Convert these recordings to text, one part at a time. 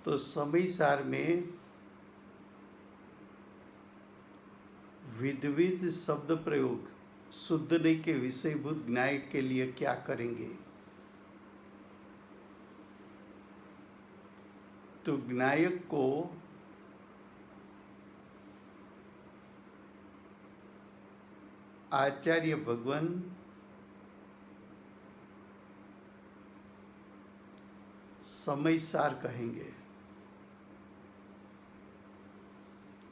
तो समय सार में विविध शब्द प्रयोग शुद्धने के विषयभूत ज्ञायक के लिए क्या करेंगे? तो ज्ञायक को आचार्य भगवान समय सार कहेंगे।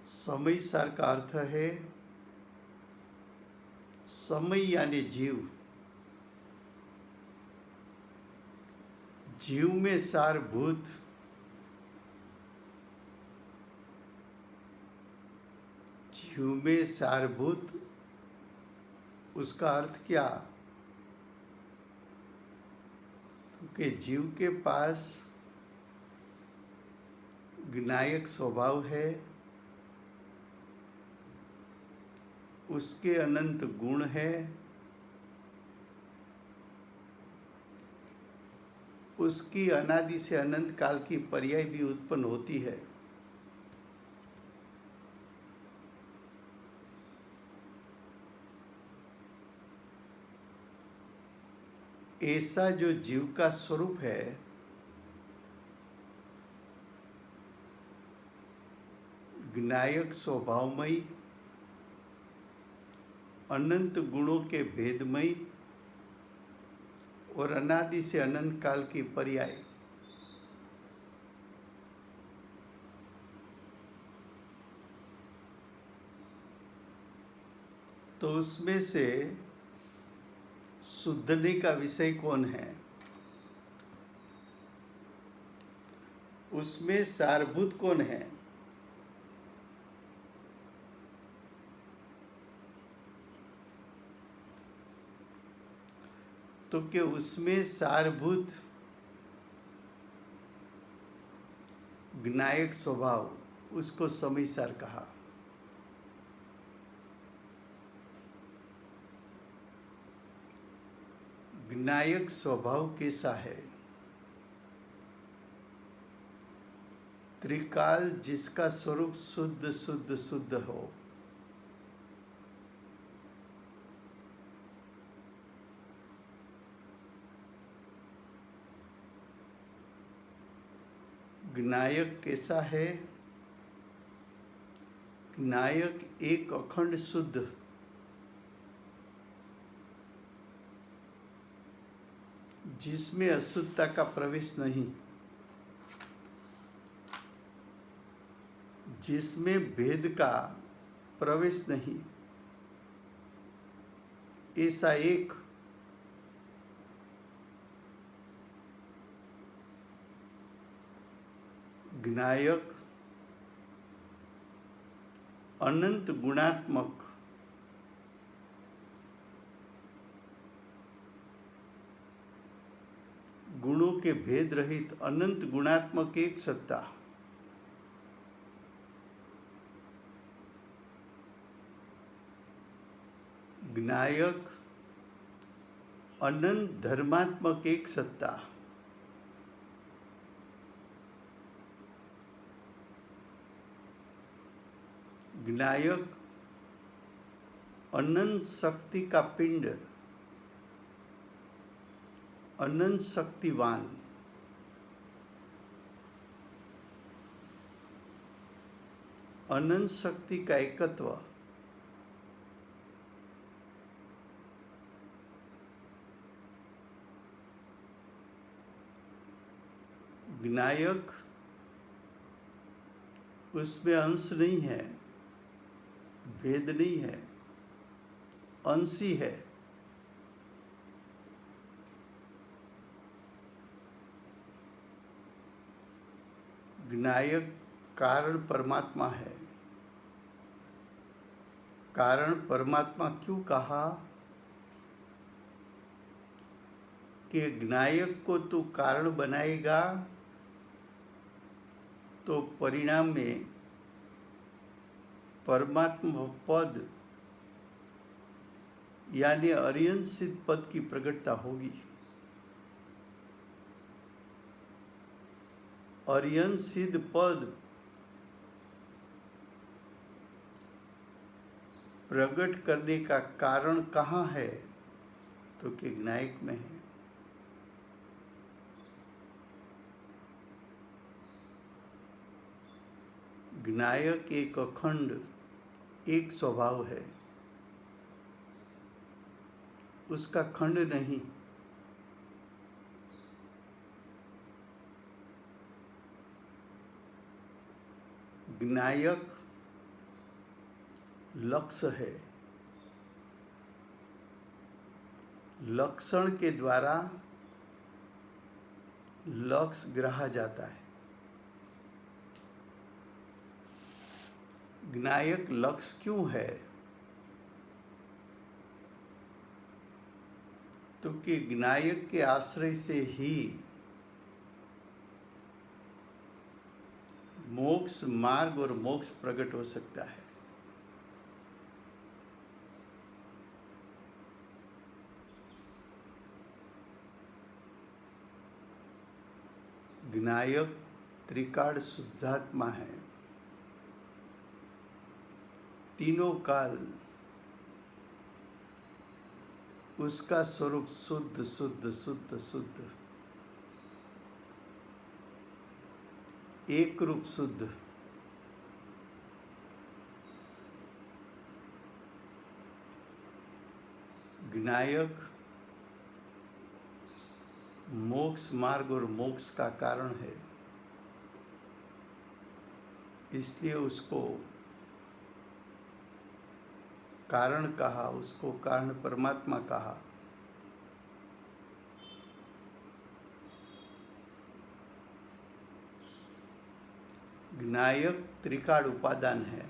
समय सार का अर्थ है समय यानी जीव, जीव में सारभूत जीव में सारभूत उसका अर्थ क्या? कि जीव के पास ज्ञायक स्वभाव है, उसके अनंत गुण है, उसकी अनादि से अनंत काल की पर्याय भी उत्पन्न होती है। ऐसा जो जीव का स्वरूप है, ज्ञायक स्वभावमयी, अनंत गुणों के भेदमयी और अनादि से अनंत काल की पर्याय, तो उसमें से शुद्धने का विषय कौन है? उसमें सारभूत कौन है? तो कि उसमें सारभूत ज्ञायक स्वभाव, उसको समय सार कहा। ज्ञायक स्वभाव कैसा है? त्रिकाल जिसका स्वरूप शुद्ध शुद्ध शुद्ध हो, ज्ञायक कैसा है? ज्ञायक एक अखंड शुद्ध, जिसमें अशुद्धता का प्रवेश नहीं, जिसमें भेद का प्रवेश नहीं, ऐसा एक ज्ञायक अनंत गुणात्मक, गुणों के भेद रहित अनंत गुणात्मक एक सत्ता, ज्ञायक अनंत धर्मात्मक एक सत्ता, ज्ञायक अनंत शक्ति का पिंड, अनंत शक्तिवान, अनंत शक्ति का एकत्व, ज्ञायक उसमें अंश नहीं है, भेद नहीं है, अंशी है। ज्ञायक कारण परमात्मा है। कारण परमात्मा क्यों कहा? कि ज्ञायक को तू कारण बनाएगा तो परिणाम में परमात्मा पद यानी अरियंसित पद की प्रकटता होगी। अर्यन सिद्ध पद प्रकट करने का कारण कहाँ है? तो कि ज्ञायक में है। ज्ञायक एक अखंड एक स्वभाव है, उसका खंड नहीं। ज्ञायक लक्ष्य है, लक्षण के द्वारा लक्ष्य ग्रहा जाता है। ज्ञायक लक्ष्य क्यों है? तो कि ज्ञायक के आश्रय से ही मोक्ष मार्ग और मोक्ष प्रकट हो सकता है। ज्ञायक त्रिकाल शुद्धात्मा है, तीनों काल उसका स्वरूप शुद्ध शुद्ध शुद्ध शुद्ध, एक रूप शुद्ध। ज्ञायक मोक्ष मार्ग और मोक्ष का कारण है, इसलिए उसको कारण कहा, उसको कारण परमात्मा कहा। ज्ञायक त्रिकाल उपादान है।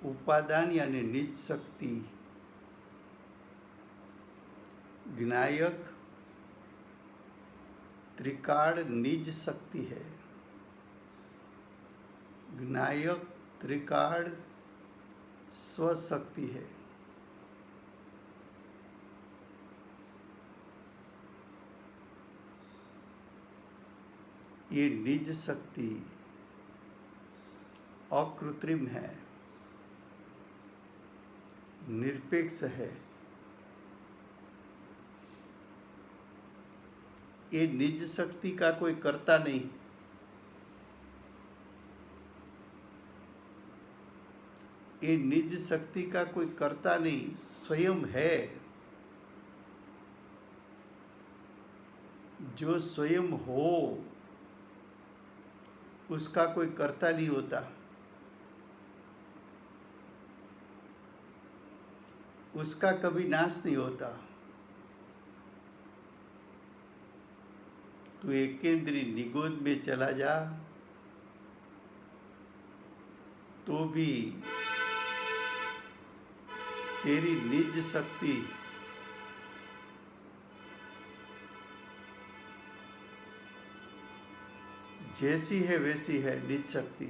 उपादान यानी निज शक्ति। ज्ञायक त्रिकाल निज शक्ति है। ज्ञायक त्रिकाल स्वशक्ति है। ये निज शक्ति अकृत्रिम है, निरपेक्ष है। ये निज शक्ति का कोई कर्ता नहीं, ये निज शक्ति का कोई कर्ता नहीं, स्वयं है। जो स्वयं हो उसका कोई कर्ता नहीं होता, उसका कभी नाश नहीं होता। तू एकेंद्रीय निगोद में चला जा तो भी तेरी निज शक्ति जैसी है वैसी है। निज शक्ति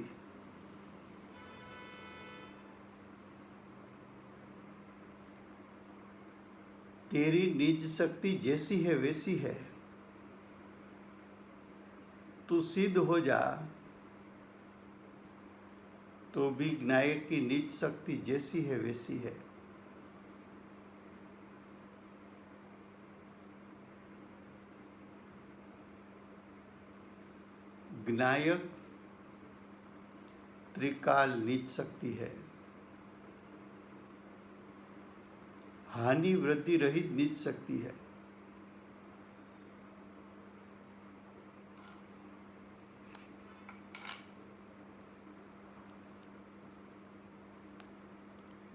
तेरी निज शक्ति जैसी है वैसी है। तू सिद्ध हो जा तो भी ज्ञायक की निज शक्ति जैसी है वैसी है। ज्ञायक त्रिकाल निज शक्ति है, हानि वृद्धि रहित निज शक्ति है।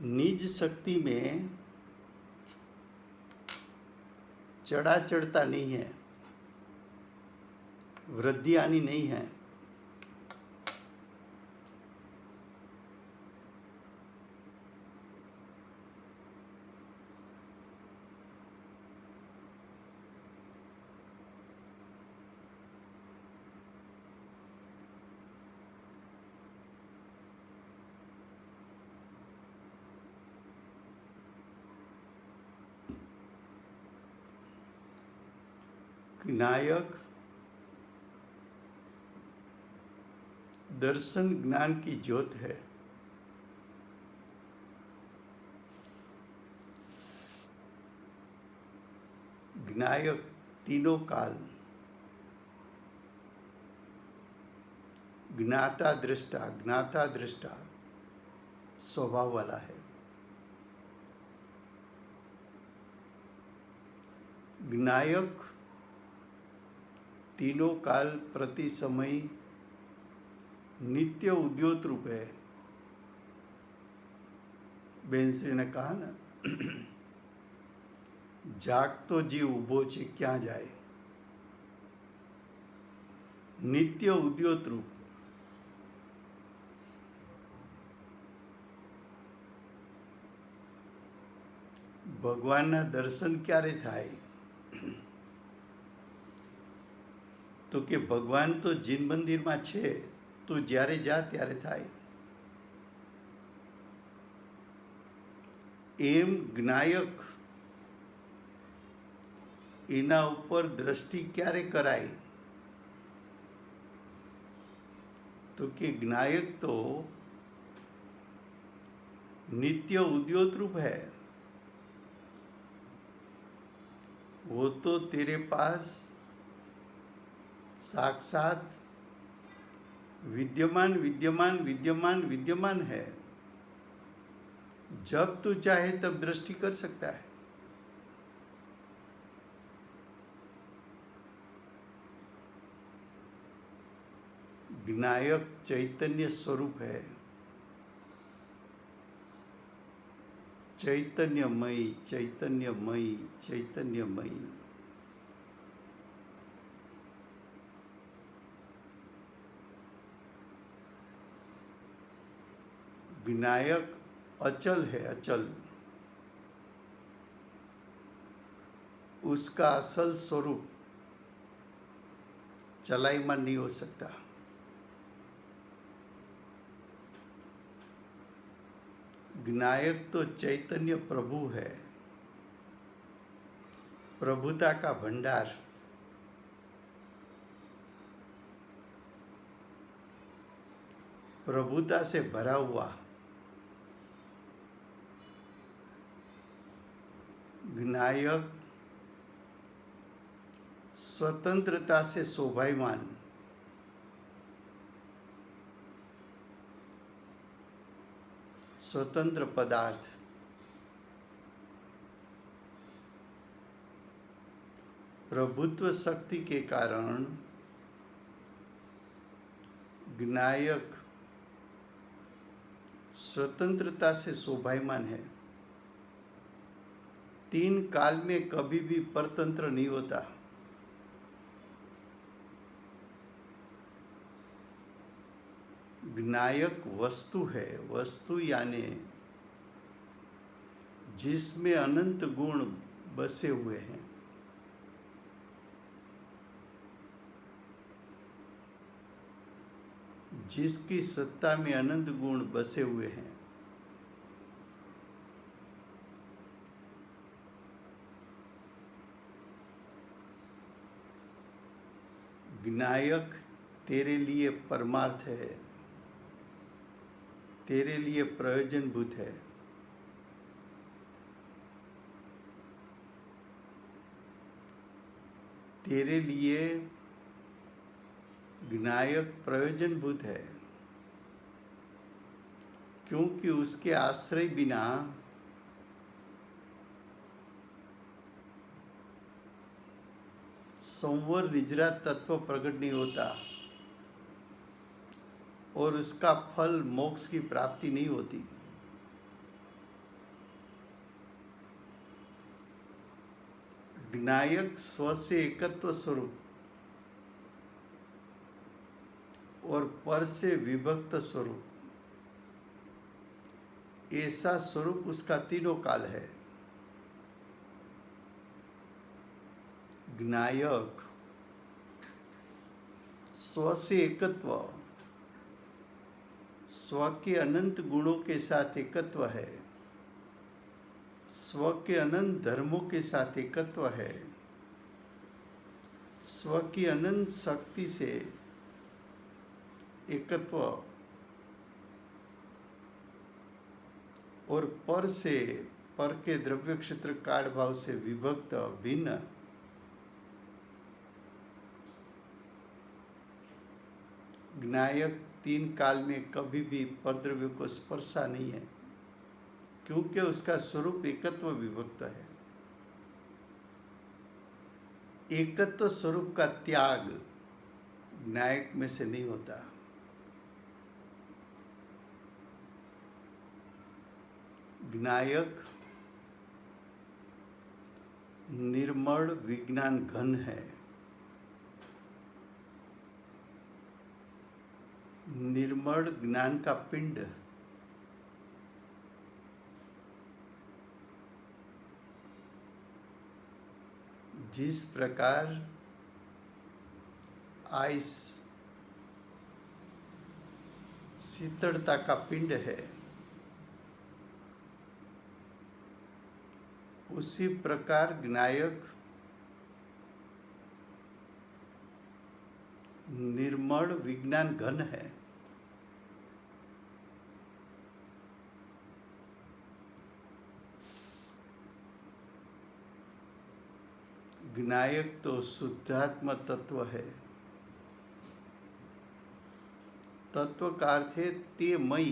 निज शक्ति में चढ़ा चढ़ता नहीं है, वृद्धि आनी नहीं है। ज्ञायक दर्शन ज्ञान की ज्योत है। ज्ञायक तीनों काल ज्ञाता दृष्टा स्वभाव वाला है। ज्ञायक तीनों काल प्रति समय नित्य उद्योत रूप है। बेनश्री ने कहा ना, जागतो जीव उभो छे क्या जाए। नित्य उद्योत रूप ભગવાનના દર્શન ક્યારે થાય? તો કે ભગવાન તો જીન મંદિરમાં છે, તો જ્યારે જા ત્યારે થાય। એમ જ્ઞાયક એના ઉપર દ્રષ્ટિ ક્યારે કરાય? તો કે જ્ઞાયક તો नित्य उद्योत रूप है। वो तो तेरे पास साक्षात विद्यमान विद्यमान विद्यमान विद्यमान है। जब तू चाहे तब दृष्टि कर सकता है। ज्ञायक चैतन्य स्वरूप है, चैतन्यमयी चैतन्यमयी चैतन्यमयी। ज्ञायक अचल है, अचल। उसका असल स्वरूप चलायमान नहीं हो सकता। ज्ञायक तो चैतन्य प्रभु है, प्रभुता का भंडार। प्रभुता से भरा हुआ। ज्ञायक स्वतंत्रता से शोभायमान। स्वतंत्र पदार्थ। प्रभुत्व शक्ति के कारण ज्ञायक स्वतंत्रता से शोभायमान है। तीन काल में कभी भी परतंत्र नहीं होता। ज्ञायक वस्तु है, वस्तु यानी जिसमें अनंत गुण बसे हुए हैं। जिसकी सत्ता में अनंत गुण बसे हुए हैं। ज्ञायक तेरे लिए परमार्थ है, तेरे लिए प्रयोजनभूत है। तेरे लिए ज्ञायक प्रयोजनभूत है, क्योंकि उसके आश्रय बिना संवर निजरा तत्व प्रकट नहीं होता और उसका फल मोक्ष की प्राप्ति नहीं होती। ज्ञायक स्व से एकत्व स्वरूप और पर से विभक्त स्वरूप, ऐसा स्वरूप उसका तीनों काल है। ज्ञायक स्व से एकत्व, स्व के अनंत गुणों के साथ एकत्व है, स्व के अनंत धर्मों के साथ एकत्व है, स्व की अनंत शक्ति से एकत्व और पर से पर के द्रव्य क्षेत्र काल भाव से विभक्त भिन्न ज्ञायक तीन काल में कभी भी परद्रव्य को स्पर्शा नहीं है, क्योंकि उसका स्वरूप एकत्व विभक्त है। एकत्व स्वरूप का त्याग ज्ञायक में से नहीं होता। ज्ञायक निर्मल विज्ञान घन है, निर्मल ज्ञान का पिंड। जिस प्रकार आइस शीतलता का पिंड है, उसी प्रकार ज्ञायक निर्मल विज्ञान घन है। ज्ञायक तो शुद्धात्म तत्व है। तत्व का अर्थ है तेमयी,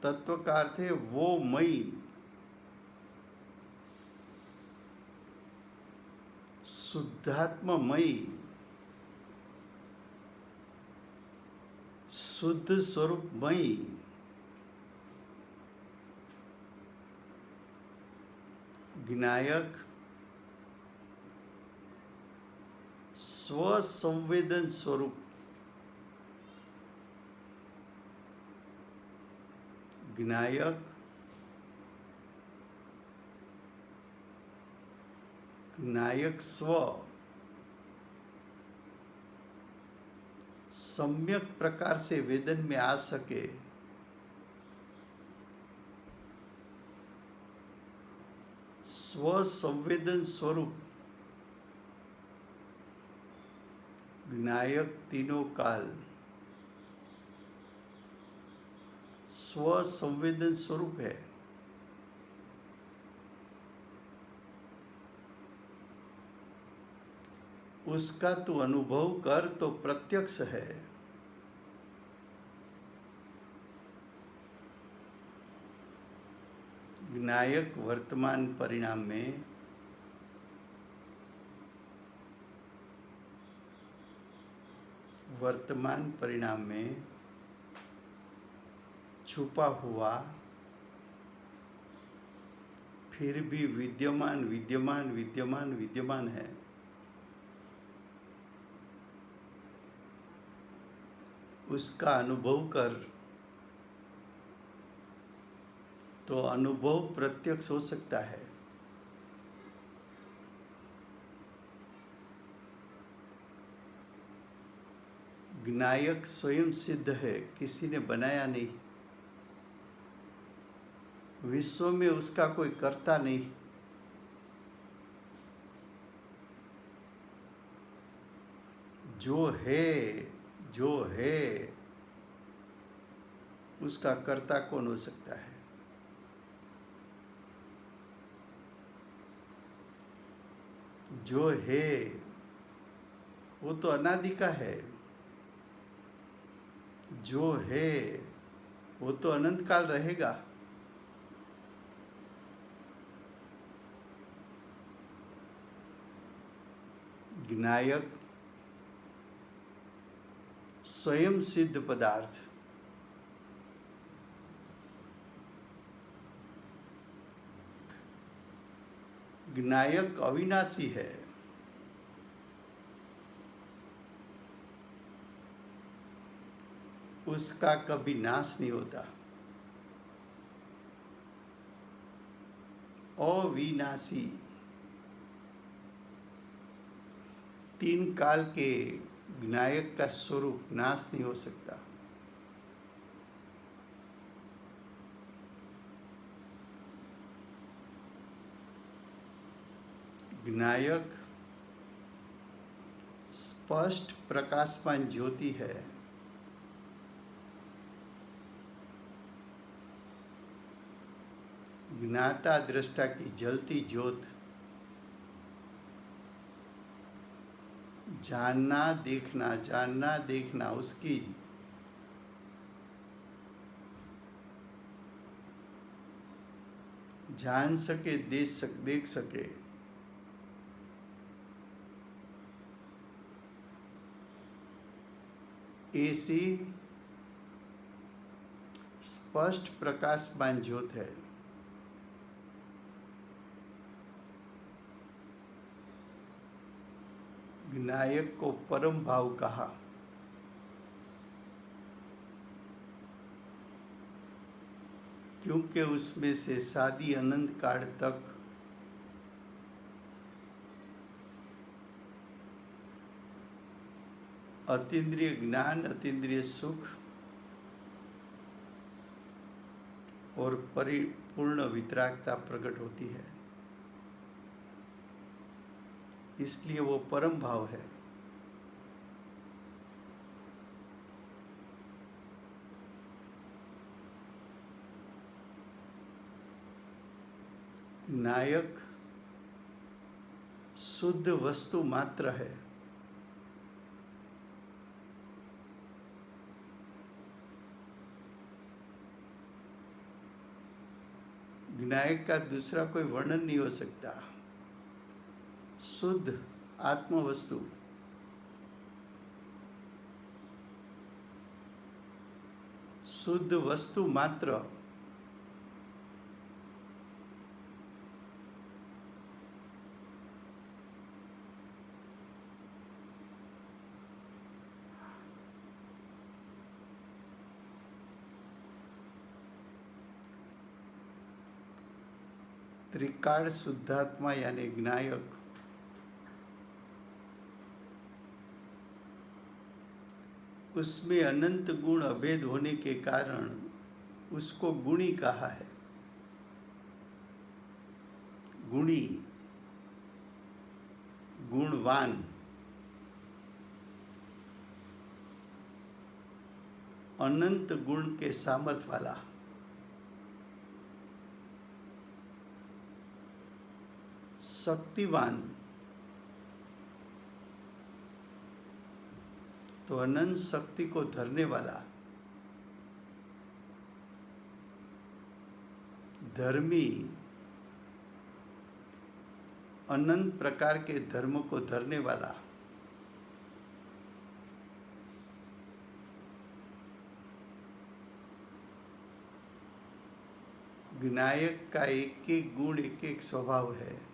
तत्व का अर्थ है वो मई, शुद्धात्ममयी, शुद्ध स्वरूपमयी। ज्ञायक स्वसंवेदन स्वरूप, ज्ञायक ज्ञायक स्व सम्यक प्रकार से वेदन में आ सके, स्व संवेदन स्वरूप ज्ञायक तीनों काल स्व संवेदन स्वरूप है। उसका तू अनुभव कर तो प्रत्यक्ष है। ज्ञायक वर्तमान परिणाम में छुपा हुआ फिर भी विद्यमान विद्यमान विद्यमान विद्यमान है। उसका अनुभव कर तो अनुभव प्रत्यक्ष हो सकता है। ज्ञायक स्वयं सिद्ध है, किसी ने बनाया नहीं। विश्व में उसका कोई कर्ता नहीं। जो है उसका कर्ता कौन हो सकता है? जो है वो तो अनादि का है। जो है वो तो अनंत काल रहेगा। ज्ञायक स्वयं सिद्ध पदार्थ, ज्ञायक अविनाशी है। उसका कभी नाश नहीं होता। अविनाशी, तीन काल के ज्ञायक का स्वरूप नाश नहीं हो सकता। ज्ञायक स्पष्ट प्रकाशमान ज्योति है। ज्ञाता दृष्टा की जलती ज्योत। जानना देखना उसकी जान सके, देख सके, ऐसी स्पष्ट प्रकाशमान ज्योत है। ज्ञायक को परम भाव कहा। क्योंकि उसमें से शादी अनंत काल तक अतीन्द्रिय ज्ञान, अतीन्द्रिय सुख और परिपूर्ण वितरागता प्रकट होती है। इसलिए वो परम भाव है। नायक शुद्ध वस्तु मात्र है। ज्ञायक का दूसरा कोई वर्णन नहीं हो सकता। शुद्ध आत्म वस्तु, शुद्ध वस्तु मात्र। त्रिकाल शुद्धात्मा यानी ज्ञायक उसमें अनंत गुण अभेद होने के कारण उसको गुणी कहा है। गुणी, गुणवान, अनंत गुण के सामर्थ्य वाला। शक्तिवान तो अनंत शक्ति को धरने वाला। धर्मी अनंत प्रकार के धर्म को धरने वाला। विनायक का एक एक गुण, एक एक स्वभाव है।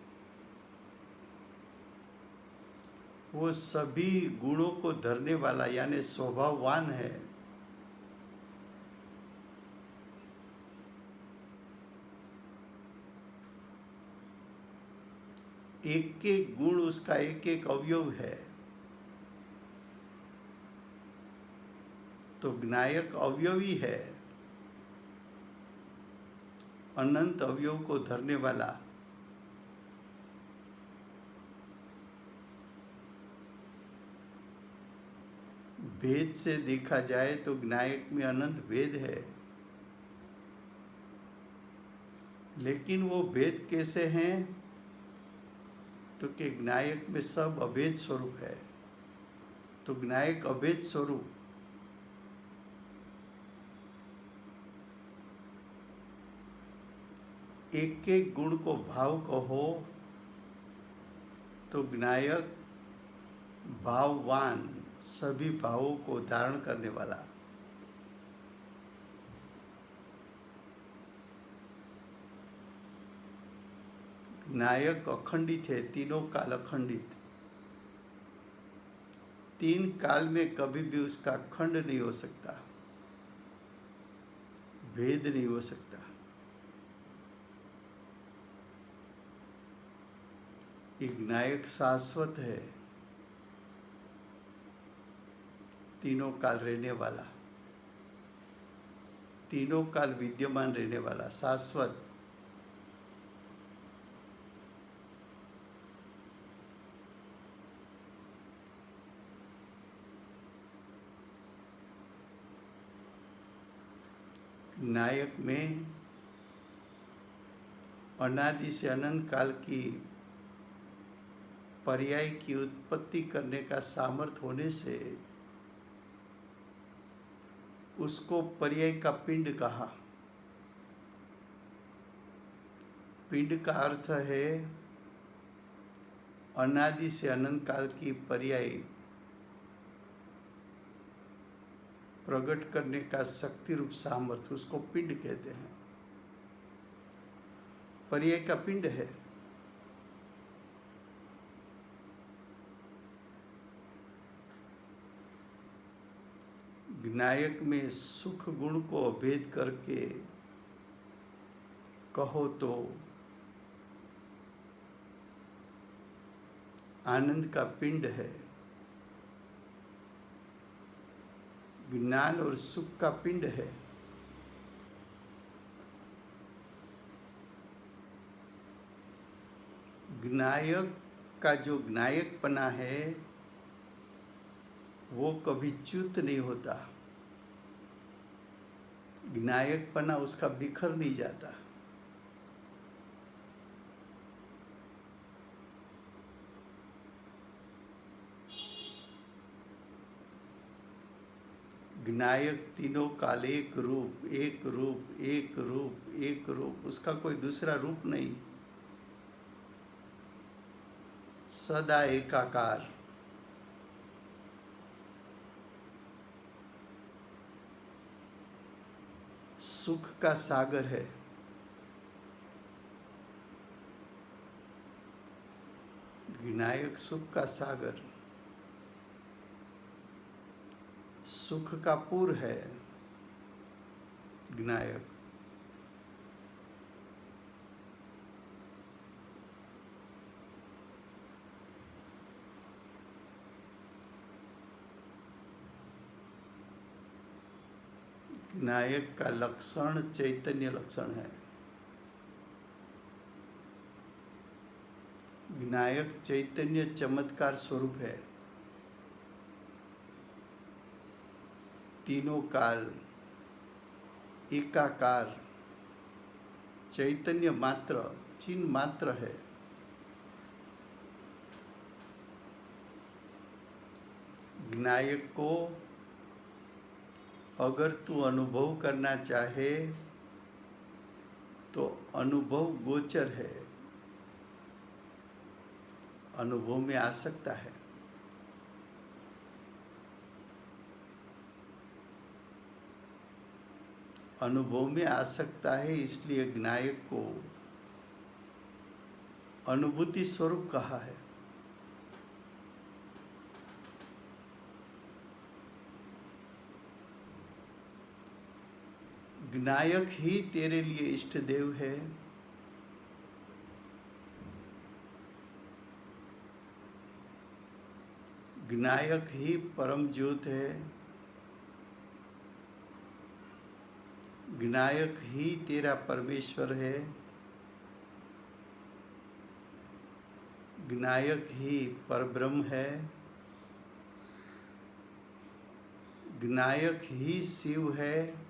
वो सभी गुणों को धरने वाला यानी स्वभाववान है। एक एक गुण उसका एक एक अवयव है। तो ज्ञायक अवयवी है, अनंत अवयव को धरने वाला। भेद से देखा जाए तो ज्ञायक में अनंत भेद है, लेकिन वो भेद कैसे हैं? तो कि ज्ञायक में सब अभेद स्वरूप है। तो ज्ञायक अभेद स्वरूप, एक एक गुण को भाव कहो तो ज्ञायक भाववान, सभी भावों को धारण करने वाला। ज्ञायक अखंडित है, तीनों काल अखंडित। तीन काल में कभी भी उसका खंड नहीं हो सकता, भेद नहीं हो सकता। एक ज्ञायक शाश्वत है, तीनों काल रहने वाला, तीनों काल विद्यमान रहने वाला, शाश्वत। नायक में अनादि से अनंत काल की पर्याय की उत्पत्ति करने का सामर्थ्य होने से उसको पर्याय का पिंड कहा। पिंड का अर्थ है अनादि से अनंत काल की पर्याय प्रकट करने का शक्ति रूप सामर्थ्य, उसको पिंड कहते हैं। पर्याय का पिंड है। विनायक में सुख गुण को अभेद करके कहो तो आनंद का पिंड है। ज्ञान और सुख का पिंड है। ज्ञायक का जो ज्ञायकपना है वो कभी च्युत नहीं होता। ज्ञायकपना उसका बिखर नहीं जाता। ज्ञायक तीनों काल एक रूप, एक रूप, एक रूप, एक रूप, उसका कोई दूसरा रूप नहीं, सदा एकाकार। सुख का सागर है। विनायक सुख का सागर, सुख का पुर है विनायक। विनायक का लक्षण चैतन्य लक्षण है। विनायक चैतन्य चमत्कार स्वरूप है। तीनों काल एकाकार चैतन्य मात्र, चिन्ह मात्र है। विनायक को अगर तू अनुभव करना चाहे तो अनुभव गोचर है, अनुभव में आ सकता है। अनुभव में आ सकता है, इसलिए विनायक को अनुभूति स्वरूप कहा है। विनायक ही तेरे लिए इष्ट देव है। विनायक ही परम ज्योत है। विनायक ही तेरा परमेश्वर है। विनायक ही परब्रह्म है। विनायक ही शिव है।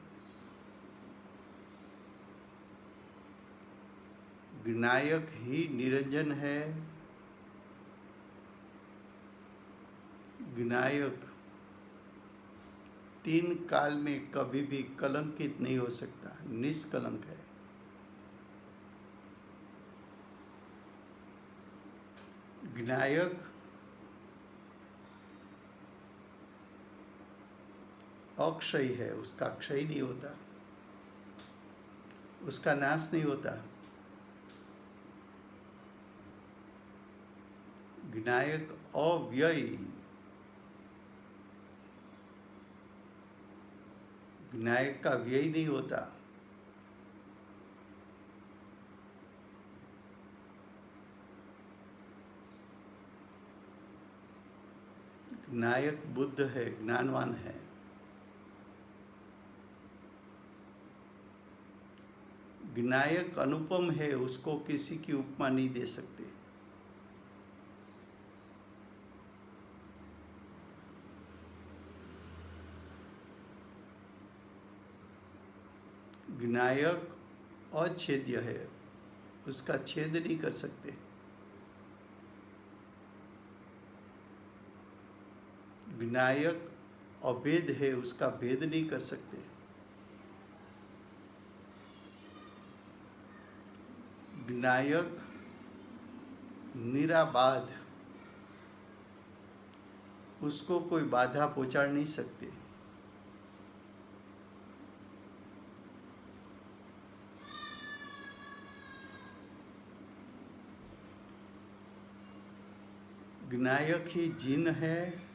विनायक ही निरंजन है। विनायक तीन काल में कभी भी कलंकित नहीं हो सकता, निष्कलंक है। विनायक अक्षय है, उसका क्षय नहीं होता, उसका नाश नहीं होता। विनायक अव्ययी, विनायक का व्यय नहीं होता। विनायक बुद्ध है, ज्ञानवान है। विनायक अनुपम है, उसको किसी की उपमा नहीं दे सकते। विनायक अछेद्य है, उसका छेद नहीं कर सकते। विनायक अभेद है, उसका भेद नहीं कर सकते। विनायक निराबाध, उसको कोई बाधा पहुंचा नहीं सकते। विनायक ही जिन है,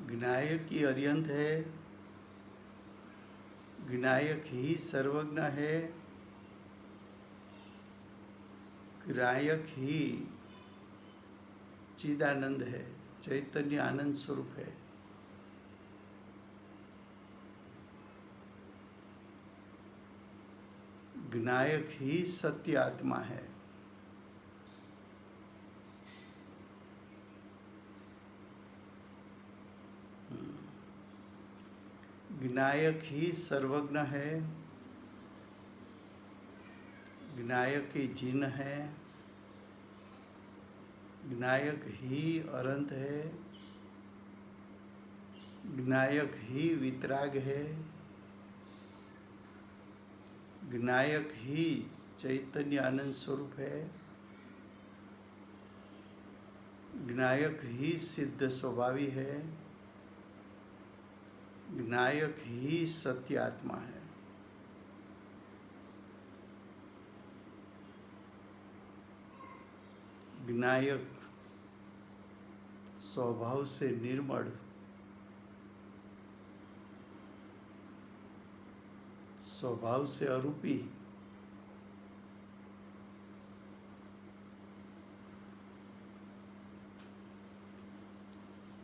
विनायक ही अर्यंत है, विनायक ही सर्वज्ञ है, विनायक ही चिदानंद है, चैतन्य आनंद स्वरूप है। विनायक ही सत्य आत्मा है। विनायक ही सर्वज्ञ है, विनायक ही जिन है, विनायक ही अनंत है, विनायक ही वितराग है, विनायक ही चैतन्य आनंद स्वरूप है, विनायक ही सिद्ध स्वभावी है, विनायक ही सत्य आत्मा है। विनायक स्वभाव से निर्मल, स्वभाव से अरूपी,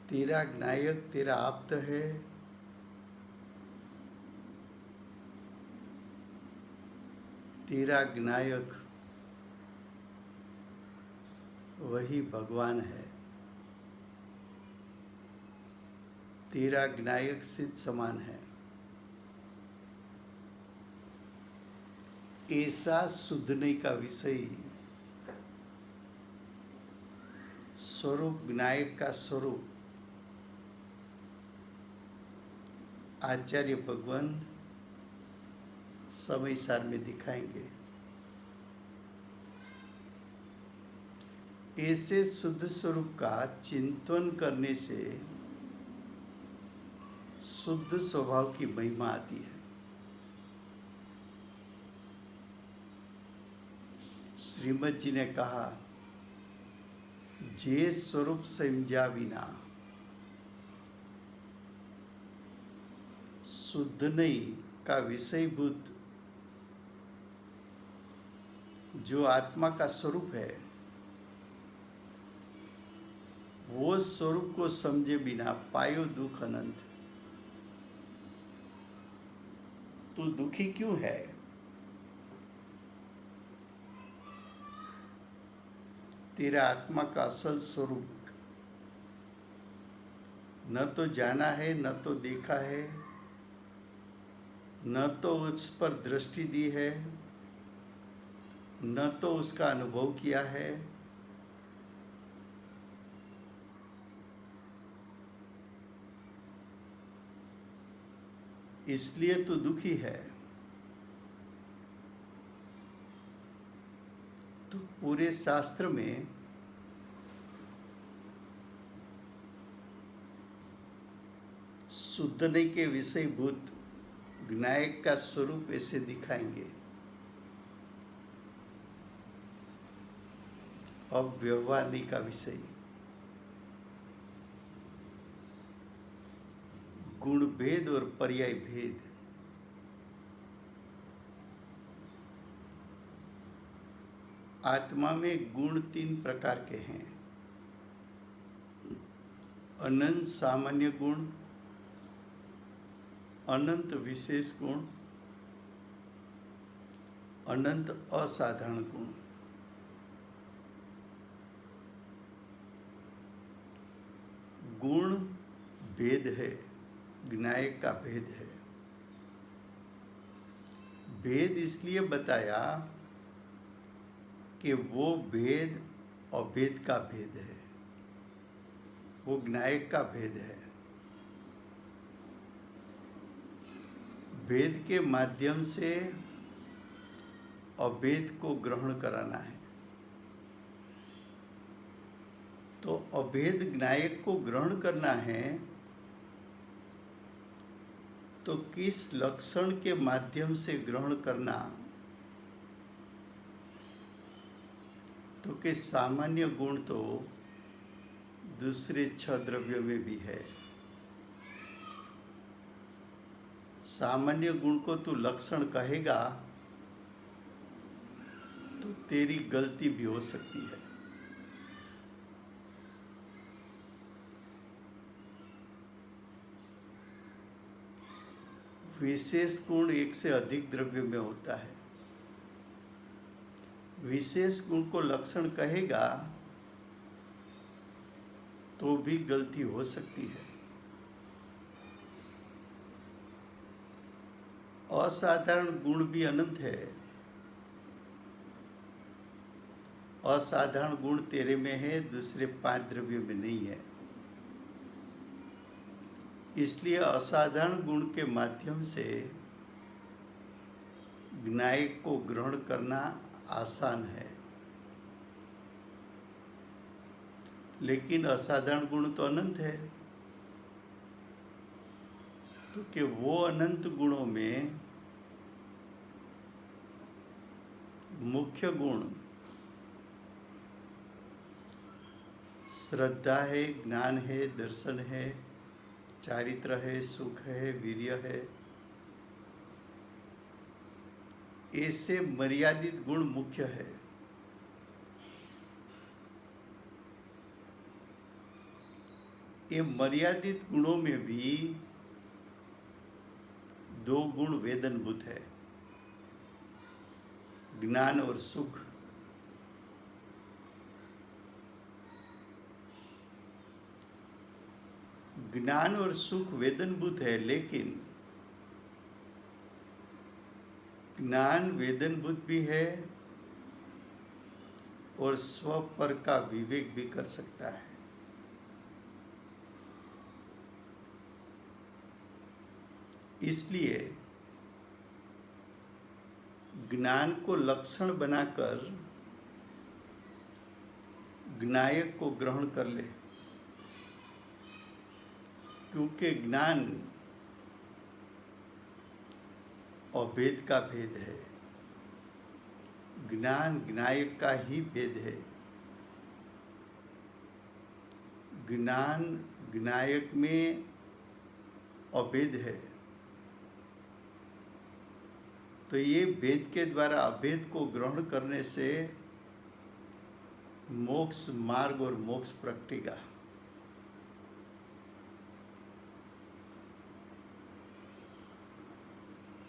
तेरा ज्ञायक तेरा आप्त है, तेरा ज्ञायक वही भगवान है, तेरा ज्ञायक सिद्ध समान है। ऐसा शुद्धने का विषय स्वरूप, विनायक का स्वरूप आचार्य भगवान समय सार में दिखाएंगे। ऐसे शुद्ध स्वरूप का चिंतन करने से शुद्ध स्वभाव की महिमा आती है। श्रीमद जी ने कहा, जे स्वरूप समझा बिना शुद्ध नहीं का विषयभूत जो आत्मा का स्वरूप है, वो स्वरूप को समझे बिना पायो दुख अनंत। तू दुखी क्यों है? तेरा आत्मा का असल स्वरूप न तो जाना है, न तो देखा है, न तो उस पर दृष्टि दी है, न तो उसका अनुभव किया है। इसलिए तो दुखी है। तो पूरे शास्त्र में शुद्धने के विषयभूत विनायक का स्वरूप ऐसे दिखाएंगे। अब व्यवहारिक का विषय, गुण भेद और पर्याय भेद। आत्मा में गुण 3 प्रकार के हैं। अनंत सामान्य गुण, अनंत विशेष गुण, अनंत असाधारण गुण। गुण भेद है, विनायक का भेद है। भेद इसलिए बताया कि वो भेद अभेद का भेद है, वो ज्ञायक का भेद है। भेद के माध्यम से अभेद को ग्रहण कराना है। तो अभेद ज्ञायक को ग्रहण करना है तो किस लक्षण के माध्यम से ग्रहण करना? तो कि सामान्य गुण तो दूसरे 6 द्रव्यों में भी है। सामान्य गुण को तू लक्षण कहेगा तो तेरी गलती भी हो सकती है। विशेष गुण एक से अधिक द्रव्य में होता है। विशेष गुण को लक्षण कहेगा तो भी गलती हो सकती है। असाधारण गुण भी अनंत है। असाधारण गुण तेरे में है, दूसरे 5 द्रव्यों में नहीं है। इसलिए असाधारण गुण के माध्यम से ज्ञायक को ग्रहण करना आसान है। लेकिन असाधारण गुण तो अनंत है, तो कि वो अनंत गुणों में मुख्य गुण श्रद्धा है, ज्ञान है, दर्शन है, चारित्र है, सुख है, वीर्य है, ऐसे मर्यादित गुण मुख्य है। ये मर्यादित गुणों में भी 2 गुण वेदनभूत है, ज्ञान और सुख। ज्ञान और सुख वेदनभूत है, लेकिन ज्ञान वेदनभूत भी है और स्वपर का विवेक भी कर सकता है। इसलिए ज्ञान को लक्षण बनाकर ज्ञायक को ग्रहण कर ले, क्योंकि ज्ञान अभेद का भेद है। ज्ञान ज्ञायक का ही भेद है। ज्ञान ज्ञायक में अभेद है। तो ये भेद के द्वारा अभेद को ग्रहण करने से मोक्ष मार्ग और मोक्ष प्रगटेगा।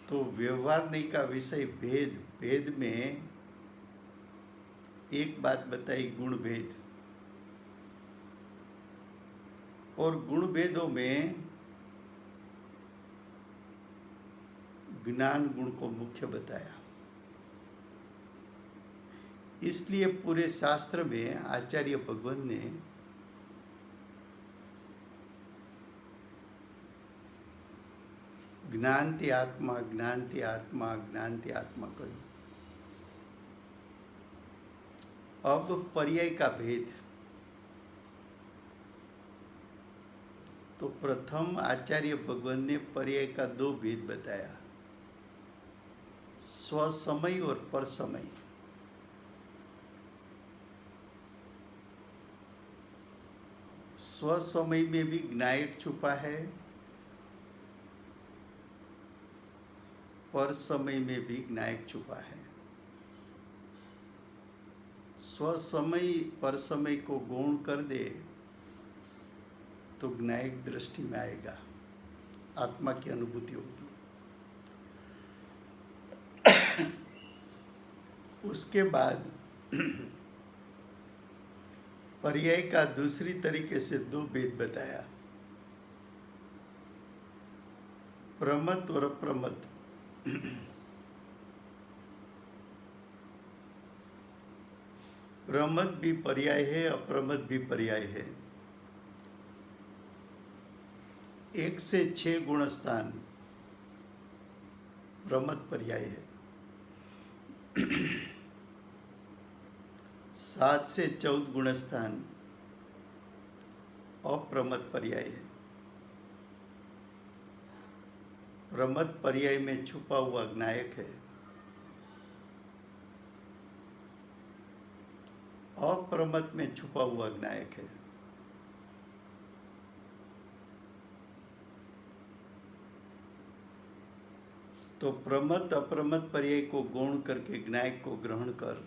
तो व्यवहार नहीं का विषय भेद। भेद में एक बात बताई, गुण भेद, और गुण भेदों में ज्ञान गुण को मुख्य बताया। इसलिए पूरे शास्त्र में आचार्य भगवान ने ज्ञानति आत्मा, ज्ञानति आत्मा, ज्ञानति आत्मा कही। अब पर्याय का भेद। तो प्रथम आचार्य भगवान ने पर्याय का 2 भेद बताया, स्वसमय और परसमय। स्वसमय में भी ज्ञायक छुपा है, परसमय में भी ज्ञायक छुपा है। स्वसमय परसमय को गौण कर दे तो ज्ञायक दृष्टि में आएगा, आत्मा की अनुभूति होगी। उसके बाद पर्याय का दूसरी तरीके से 2 भेद बताया, प्रमत और अप्रमत। प्रमद भी पर्याय है, अप्रमद भी पर्याय है। 1 से 6 गुणस्थान प्रमद पर्याय है। 7 से 14 गुणस्थान अप्रमद पर्याय है। प्रमद पर्याय में छुपा हुआ ज्ञायक है। अप्रमद में छुपा हुआ ज्ञायक है। तो प्रमद अप्रमद पर्याय को गौण करके ज्ञायक को ग्रहण कर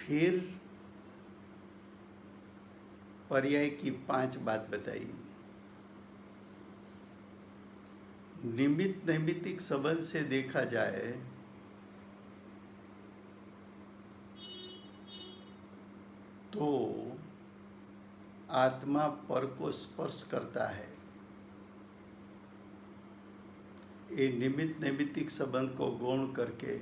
फिर पर्याय की 5 बात बताई। निमित्त नैमित्तिक संबंध से देखा जाए तो आत्मा पर को स्पर्श करता है। ये निमित्त नैमित्तिक संबंध को गौण करके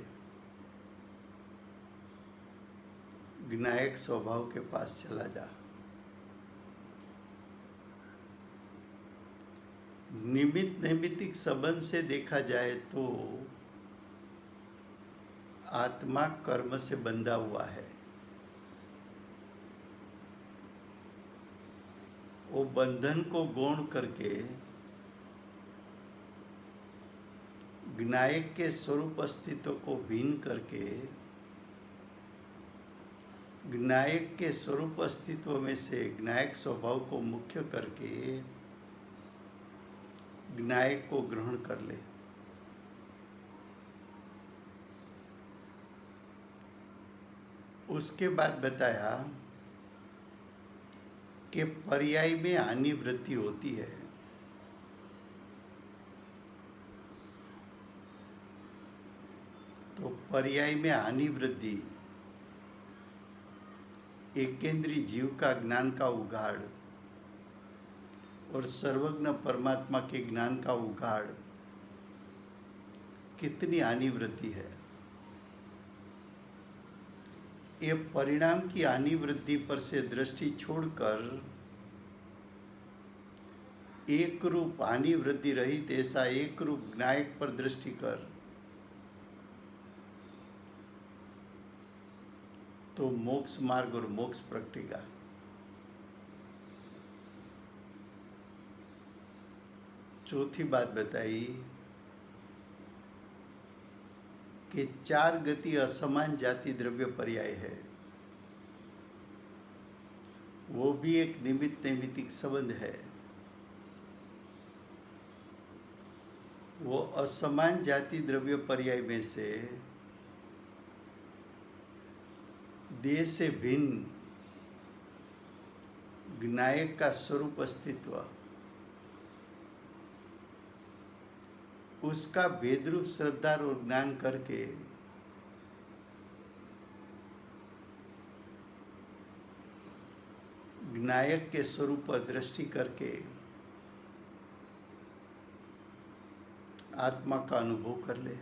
ज्ञायक स्वभाव के पास चला जा। निमित्त नैमित्तिक संबंध से देखा जाए तो आत्मा कर्म से बंधा हुआ है। वो बंधन को गौण करके ज्ञायक के स्वरूप अस्तित्व को भिन्न करके ज्ञायक के स्वरूप अस्तित्व में से ज्ञायक स्वभाव को मुख्य करके ज्ञायक को ग्रहण कर ले। उसके बाद बताया कि पर्याय में हानि वृत्ति होती है। तो पर्याय में हानि वृद्धि एकेंद्रीय जीव का ज्ञान का उगाड़ और सर्वज्ञ परमात्मा के ज्ञान का उगाड़ कितनी हानि वृद्धि है। ये परिणाम की हानि वृद्धि पर से दृष्टि छोड़कर एक रूप हानि वृद्धि रहित ऐसा एक रूप ज्ञायक पर दृष्टि कर तो मोक्ष मार्ग और मोक्ष प्रगटेगा। चौथी बात बताई कि 4 गति असमान जाति द्रव्य पर्याय है। वो भी एक निमित्त नैमित्तिक संबंध है। वो असमान जाति द्रव्य पर्याय में से देह से भिन्न ज्ञायक का स्वरूप अस्तित्व उसका भेदरूप श्रद्धा और ज्ञान करके ज्ञायक के स्वरूप पर दृष्टि करके आत्मा का अनुभव कर ले।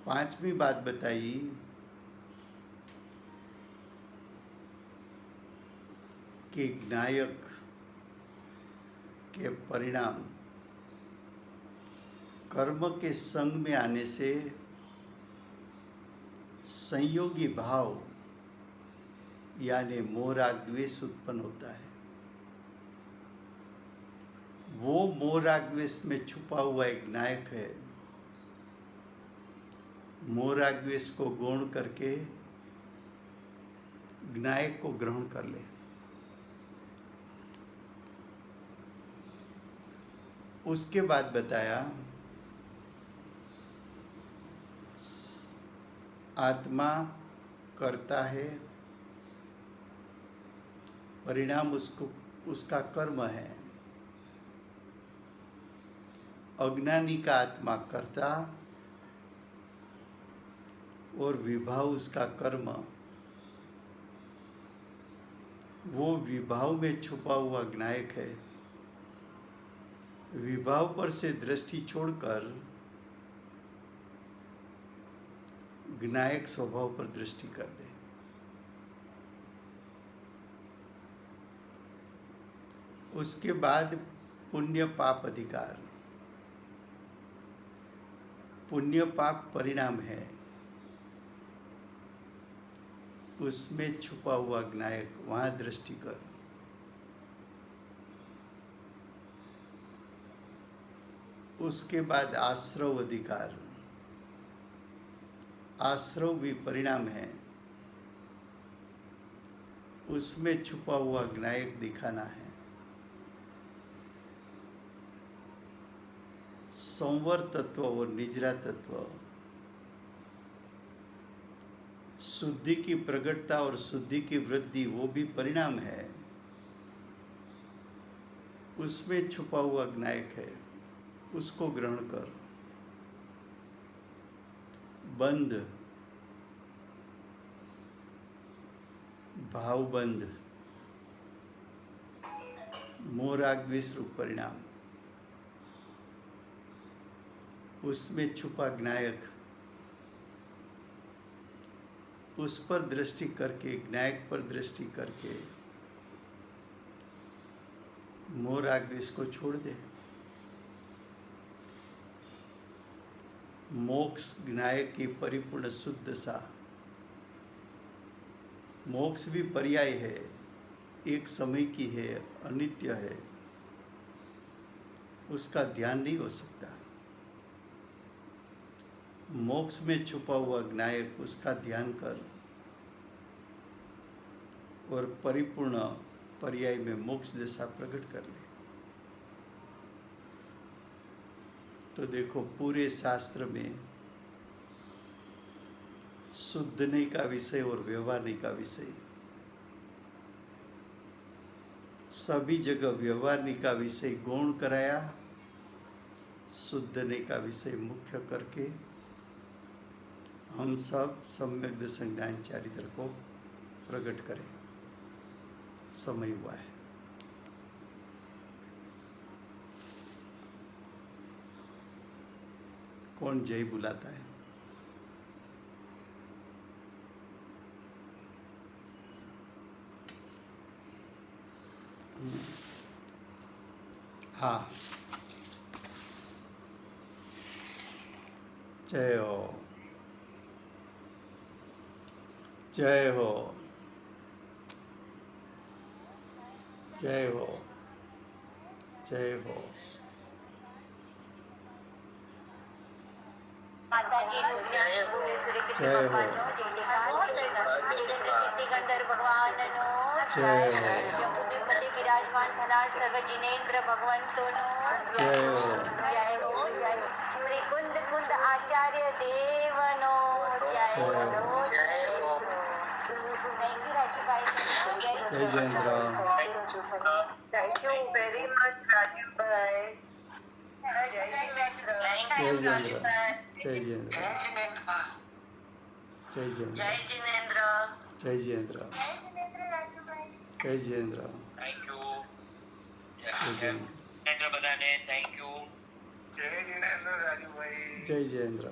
5वीं बात बताई कि ज्ञायक के परिणाम कर्म के संग में आने से संयोगी भाव यानी मोह राग द्वेष उत्पन्न होता है। वो मोह राग द्वेष में छुपा हुआ एक ज्ञायक है। मोह राग द्वेष को गौण करके ज्ञायक को ग्रहण कर ले। उसके बाद बताया आत्मा करता है, परिणाम उसका कर्म है। अज्ञानी का आत्मा करता और विभाव उसका कर्म। वो विभाव में छुपा हुआ ज्ञायक है। विभाव पर से दृष्टि छोड़कर ज्ञायक स्वभाव पर दृष्टि कर दे। उसके बाद पुण्य पाप अधिकार। पुण्य पाप परिणाम है, उसमें छुपा हुआ ज्ञायक, वहां दृष्टि कर। उसके बाद आश्रव अधिकार। आश्रव भी परिणाम है, उसमें छुपा हुआ ज्ञायक दिखाना है। संवर तत्व और निजरा तत्व, शुद्धि की प्रगटता और शुद्धि की वृद्धि, वो भी परिणाम है, उसमें छुपा हुआ ज्ञायक है, उसको ग्रहण कर। बंध, भावबंध, मोह राग द्वेष रूप परिणाम, उसमें छुपा ज्ञायक, उस पर दृष्टि करके, ज्ञायक पर दृष्टि करके मोह राग द्वेष को छोड़ दे। मोक्ष ज्ञायक की परिपूर्ण शुद्ध सा। मोक्ष भी पर्याय है, एक समय की है, अनित्य है, उसका ध्यान नहीं हो सकता। मोक्ष में छुपा हुआ ज्ञायक, उसका ध्यान कर और परिपूर्ण पर्याय में मोक्ष जैसा प्रकट कर ले। तो देखो, पूरे शास्त्र में शुद्धने का विषय और व्यवहारने का विषय, सभी जगह व्यवहारने का विषय गौण कराया, शुद्धने का विषय मुख्य करके हम सब सम्यक दर्शन ज्ञान चारित्र को प्रकट करें। समय हुआ है। कौन जय बुलाता है? हाँ, जय हो, जय हो, जय हो, जय हो। माता जी जय हो, जय हो, गंधर्व भगवान जय हो, जम्बूद्वीपति विराजमान भनार सर्व जिनेन्द्र भगवंतो जय हो, जय हो, जय हो। श्री कुंद कुंद आचार्य देवनो जय हो, जय हो। थैंक यू राजू भाई। जय Jayendra. Thank you very much Raju भाई। जय जिनेन्द्र। जय जयेंद्र। जय जयेंद्र। जय जयेंद्र। जय जिनेन्द्र। जय जयेंद्र। जय जयेंद्र। Thank you. जय जयेंद्र। बधाने थैंक यू। जय जिनेन्द्र राजू भाई। जय जयेंद्र।